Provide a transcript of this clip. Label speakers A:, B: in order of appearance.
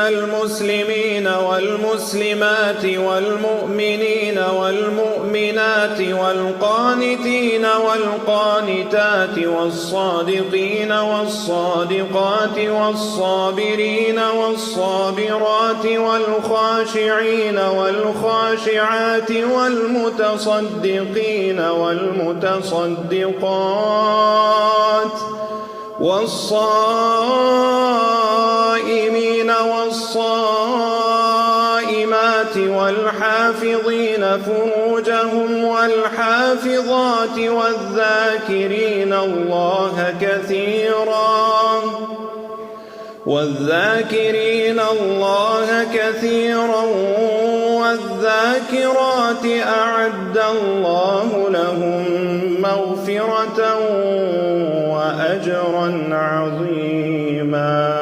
A: المسلمين والمسلمات والمؤمنين والمؤمنات والقانتين والقانتات والصادقين والصادقات والصابرين والصابرات والخاشعين والخاشعات والمتصدقين والمتصدقات والصائمين والصائمات والحافظين فروجهم والحافظات والذاكرين الله كثيرا والذاكرات أعد الله لهم مغفرة وأجرا عظيما.